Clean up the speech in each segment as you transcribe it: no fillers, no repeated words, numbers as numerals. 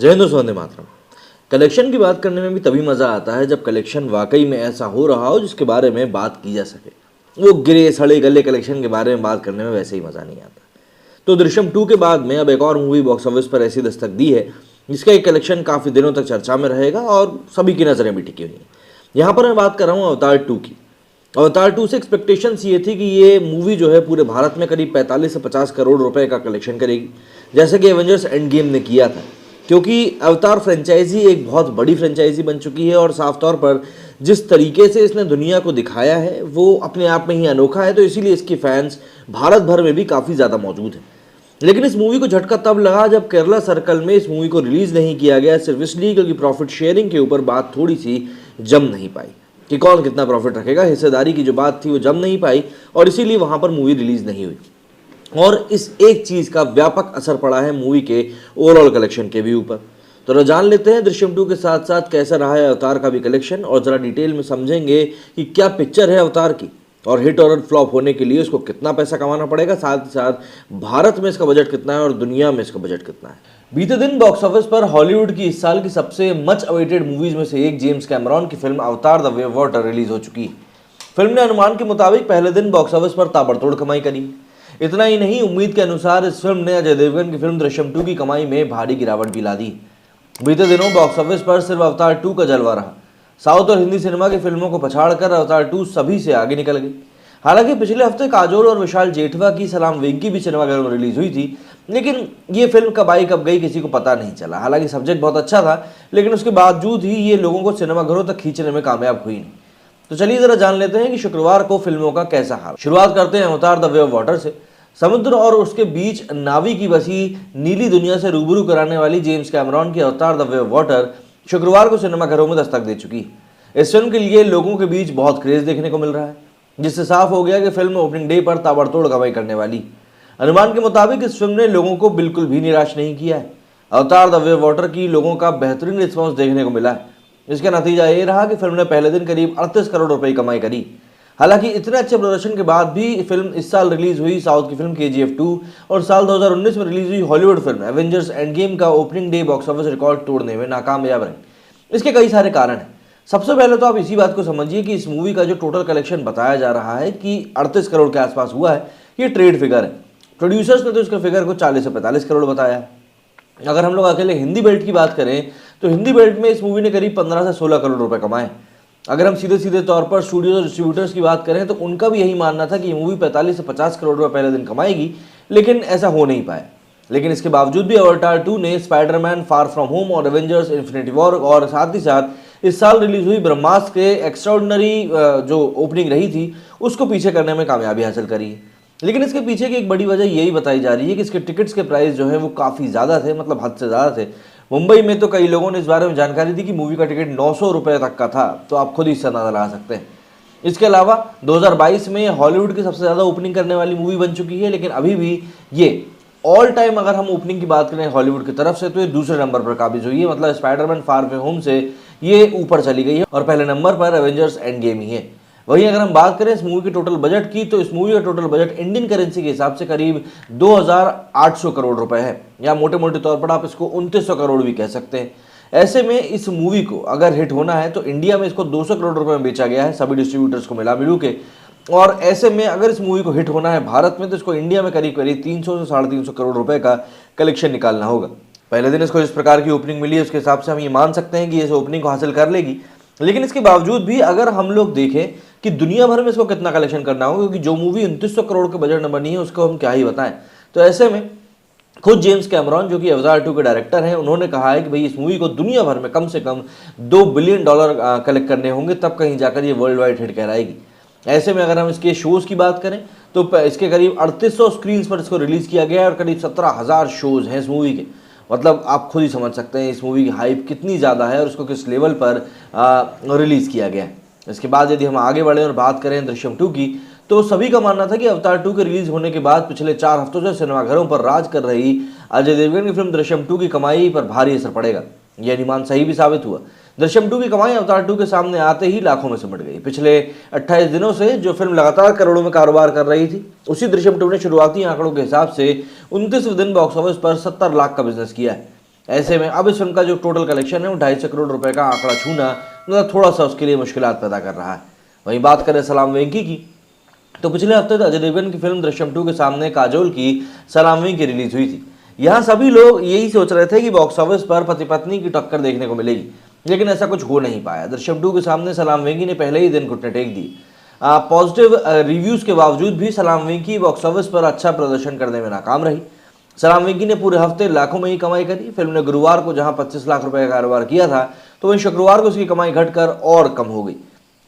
जय हिंद, वंदे मातरम। कलेक्शन की बात करने में भी तभी मज़ा आता है जब कलेक्शन वाकई में ऐसा हो रहा हो जिसके बारे में बात की जा सके। वो गिरे सड़े गले कलेक्शन के बारे में बात करने में वैसे ही मज़ा नहीं आता। तो दृश्यम 2 के बाद में अब एक और मूवी बॉक्स ऑफिस पर ऐसी दस्तक दी है जिसका एक कलेक्शन काफ़ी दिनों तक चर्चा में रहेगा और सभी की नज़रें भी टिकी हुई हैं। यहाँ पर मैं बात कर रहा हूँ अवतार 2 की। अवतार 2 से एक्सपेक्टेशंस ये थी कि ये मूवी जो है पूरे भारत में करीब 45 से 50 करोड़ रुपए का कलेक्शन करेगी, जैसे कि एवेंजर्स एंड गेम ने किया था। क्योंकि अवतार फ्रेंचाइजी एक बहुत बड़ी फ्रेंचाइजी बन चुकी है और साफ तौर पर जिस तरीके से इसने दुनिया को दिखाया है वो अपने आप में ही अनोखा है, तो इसीलिए इसके फैंस भारत भर में भी काफ़ी ज़्यादा मौजूद हैं। लेकिन इस मूवी को झटका तब लगा जब केरला सर्कल में इस मूवी को रिलीज़ नहीं किया गया, सिर्फ इसलिए क्योंकि प्रॉफिट शेयरिंग के ऊपर बात थोड़ी सी जम नहीं पाई कि कौन कितना प्रॉफिट रखेगा। हिस्सेदारी की जो बात थी वो जम नहीं पाई और इसीलिए वहाँ पर मूवी रिलीज़ नहीं हुई। और इस एक चीज़ का व्यापक असर पड़ा है मूवी के ओवरऑल कलेक्शन के भी ऊपर। तो जान लेते हैं दृश्यम 2 के साथ साथ कैसा रहा है अवतार का भी कलेक्शन, और ज़रा डिटेल में समझेंगे कि क्या पिक्चर है अवतार की और हिट और फ्लॉप होने के लिए उसको कितना पैसा कमाना पड़ेगा, साथ ही साथ भारत में इसका बजट कितना है और दुनिया में इसका बजट कितना है। बीते दिन बॉक्स ऑफिस पर हॉलीवुड की इस साल की सबसे मच अवेटेड मूवीज में से एक जेम्स कैमरॉन की फिल्म अवतार the way of water release हो चुकी है। फिल्म ने अनुमान के मुताबिक पहले दिन बॉक्स ऑफिस पर ताबड़तोड़ कमाई करी। इतना ही नहीं, उम्मीद के अनुसार इस फिल्म ने अजय देवगन की फिल्म दृश्यम 2 की कमाई में भारी गिरावट भी ला दी। बीते दिनों बॉक्स ऑफिस पर सिर्फ अवतार 2 का जलवा रहा। साउथ और हिंदी सिनेमा की फिल्मों को पछाड़कर अवतार 2 सभी से आगे निकल गई। हालांकि पिछले हफ्ते काजोल और विशाल जेठवा की सलाम वेंकी भी सिनेमाघरों में रिलीज हुई थी, लेकिन ये फिल्म कब आई कब गई किसी को पता नहीं चला। हालांकि सब्जेक्ट बहुत अच्छा था, लेकिन उसके बावजूद ही ये लोगों को सिनेमाघरों तक खींचने में कामयाब हुई नहीं। तो चलिए जरा जान लेते हैं कि शुक्रवार को फिल्मों का कैसा हाल। शुरुआत करते हैं अवतार द वे ऑफ वाटर से। समुद्र और उसके बीच नावी की बसी नीली दुनिया से रूबरू कराने वाली जेम्स कैमरॉन की अवतार द वे ऑफ वाटर शुक्रवार को सिनेमाघरों में दस्तक दे चुकी है। इस फिल्म के लिए लोगों के बीच बहुत क्रेज देखने को मिल रहा है, जिससे साफ हो गया कि फिल्म ओपनिंग डे पर ताबड़तोड़ कमाई करने वाली। अनुमान के मुताबिक इस फिल्म ने लोगों को बिल्कुल भी निराश नहीं किया है। अवतार द वे ऑफ वाटर की लोगों का बेहतरीन रिस्पॉन्स देखने को मिला है। इसका नतीजा ये रहा कि फिल्म ने पहले दिन करीब 38 करोड़ रुपए कमाई करी। हालांकि इतने अच्छे प्रदर्शन के बाद भी फिल्म इस साल रिलीज हुई साउथ की फिल्म KGF 2 और साल 2019 में रिलीज हुई Hollywood film Avengers Endgame का opening day box office record तोड़ने में नाकामयाब रही। इसके कई सारे कारण हैं। सबसे पहले तो आप इसी बात को समझिए कि इस मूवी का जो टोटल कलेक्शन बताया जा रहा है कि 38 करोड़ के आसपास हुआ है, ये ट्रेड फिगर है। प्रोड्यूसर्स ने तो इसके फिगर को 40 से 45 करोड़ बताया। अगर हम लोग अकेले हिंदी बेल्ट की बात करें तो हिंदी बेल्ट में इस मूवी ने करीब 15 से 16 करोड़ रुपए कमाए। अगर हम सीधे सीधे तौर पर स्टूडियोज और डिस्ट्रीब्यूटर्स की बात करें तो उनका भी यही मानना था कि ये मूवी 45 से 50 करोड़ रुपए पहले दिन कमाएगी, लेकिन ऐसा हो नहीं पाया। लेकिन इसके बावजूद भी अवतार 2 ने स्पाइडरमैन फार फ्रॉम होम और एवेंजर्स इन्फिनिटी वॉर और साथ ही साथ इस साल रिलीज हुई ब्रह्मास्त्र के एक्स्ट्राऑर्डिनरी जो ओपनिंग रही थी उसको पीछे करने में कामयाबी हासिल करी है। लेकिन इसके पीछे की एक बड़ी वजह यही बताई जा रही है कि इसके टिकट्स के प्राइस जो है वो काफ़ी ज़्यादा थे, मतलब हद से ज़्यादा थे। मुंबई में तो कई लोगों ने इस बारे में जानकारी दी कि मूवी का टिकट 900 रुपये तक का था, तो आप खुद ही इससे अंदाजा लगा सकते हैं। इसके अलावा 2022 में हॉलीवुड की सबसे ज़्यादा ओपनिंग करने वाली मूवी बन चुकी है, लेकिन अभी भी ये ऑल टाइम अगर हम ओपनिंग की बात करें हॉलीवुड की तरफ से तो ये दूसरे नंबर पर काबिज हुई है। मतलब स्पाइडरमैन फार फ्रॉम होम से ये ऊपर चली गई है और पहले नंबर पर एवेंजर्स एंड गेम ही है। वहीं अगर हम बात करें इस मूवी के टोटल बजट की तो इस मूवी का टोटल बजट इंडियन करेंसी के हिसाब से करीब 2800 करोड़ रुपए है, या मोटे मोटे तौर पर आप इसको 2900 करोड़ भी कह सकते हैं। ऐसे में इस मूवी को अगर हिट होना है तो इंडिया में इसको 200 करोड़ रुपए में बेचा गया है सभी डिस्ट्रीब्यूटर्स को मिला मिलू के, और ऐसे में अगर इस मूवी को हिट होना है भारत में तो इसको इंडिया में करीब करीब 300 से 350 करोड़ रुपए का कलेक्शन निकालना होगा। पहले दिन इसको जिस प्रकार की ओपनिंग मिली है उसके हिसाब से हम ये मान सकते हैं कि इस ओपनिंग को हासिल कर लेगी। लेकिन इसके बावजूद भी अगर हम लोग देखें कि दुनिया भर में इसको कितना कलेक्शन करना होगा, क्योंकि जो मूवी 2900 करोड़ के बजट में बनी है उसको हम क्या ही बताएं। तो ऐसे में खुद जेम्स कैमरॉन जो कि अवतार 2 के डायरेक्टर हैं, उन्होंने कहा है कि भाई इस मूवी को दुनिया भर में कम से कम $2 बिलियन कलेक्ट करने होंगे, तब कहीं जाकर ये वर्ल्ड वाइड हिट कहलाएगी। ऐसे में अगर हम इसके शोज़ की बात करें तो इसके करीब 3800 स्क्रीन पर इसको रिलीज़ किया गया है और करीब 17,000 शोज़ हैं इस मूवी के। मतलब आप खुद ही समझ सकते हैं इस मूवी की हाइप कितनी ज़्यादा है और उसको किस लेवल पर रिलीज़ किया गया है। इसके बाद यदि हम आगे बढ़ें और बात करें दृश्यम 2 की तो सभी का मानना था कि अवतार 2 के रिलीज होने के बाद पिछले 4 हफ्तों से सिनेमाघरों पर राज कर रही अजय देवगन की फिल्म दृश्यम 2 की कमाई पर भारी असर पड़ेगा। यह अनुमान सही भी साबित हुआ। दृश्यम 2 की कमाई अवतार 2 के सामने आते ही लाखों में सिमट गई। पिछले 28 दिनों से जो फिल्म लगातार करोड़ों में कारोबार कर रही थी, उसी दृश्यम 2 ने शुरुआती आंकड़ों के हिसाब से 29वें दिन बॉक्स ऑफिस पर 70 लाख का बिजनेस किया है। ऐसे में अब इस फिल्म का जो टोटल कलेक्शन है वो 250 करोड़ रुपए का आंकड़ा छूना मतलब थोड़ा सा उसके लिए मुश्किलात पैदा कर रहा है। वहीं बात करें सलाम वेंकी की, तो पिछले हफ्ते अजय देवगन की फिल्म दृश्यम 2 के सामने काजोल की सलाम वेंकी रिलीज हुई थी। यहाँ सभी लोग यही सोच रहे थे कि बॉक्स ऑफिस पर पति पत्नी की टक्कर देखने को मिलेगी, लेकिन ऐसा कुछ हो नहीं पाया। दृश्यम 2 के सामने सलाम वेंकी ने पहले ही दिन घुटने टेक दिए। पॉजिटिव रिव्यूज के बावजूद भी सलाम वेंकी बॉक्स ऑफिस पर अच्छा प्रदर्शन करने में नाकाम रही। सलाम वेंकी ने पूरे हफ्ते लाखों में ही कमाई करी। फिल्म ने गुरुवार को जहां 25 लाख रुपए का कारोबार किया था, तो वहीं शुक्रवार को उसकी कमाई घटकर और कम हो गई।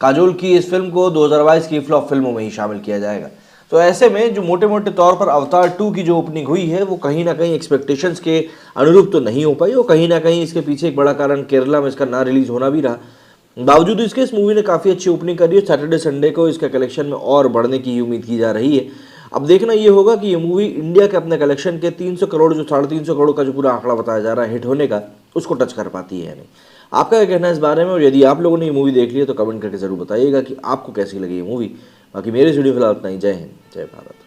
काजोल की इस फिल्म को 2022 की फ्लॉप फिल्मों में ही शामिल किया जाएगा। तो ऐसे में जो मोटे मोटे तौर पर अवतार 2 की जो ओपनिंग हुई है वो कहीं ना कहीं एक्सपेक्टेशंस के अनुरूप तो नहीं हो पाई, और कहीं ना कहीं इसके पीछे एक बड़ा कारण केरला में इसका ना रिलीज होना भी रहा। बावजूद इसके इस मूवी ने काफ़ी अच्छी ओपनिंग करी है। सैटरडे संडे को इसका कलेक्शन में और बढ़ने की उम्मीद की जा रही है। अब देखना ये होगा कि ये मूवी इंडिया के अपने कलेक्शन के 300 करोड़ जो 350 करोड़ का जो पूरा आंकड़ा बताया जा रहा है हिट होने का, उसको टच कर पाती है या नहीं। आपका क्या कहना है इस बारे में, और यदि आप लोगों ने ये मूवी देख ली है तो कमेंट करके जरूर बताइएगा कि आपको कैसी लगी ये मूवी। बाकी मेरे वीडियो फिलहाल इतना ही। जय हिंद, जय भारत।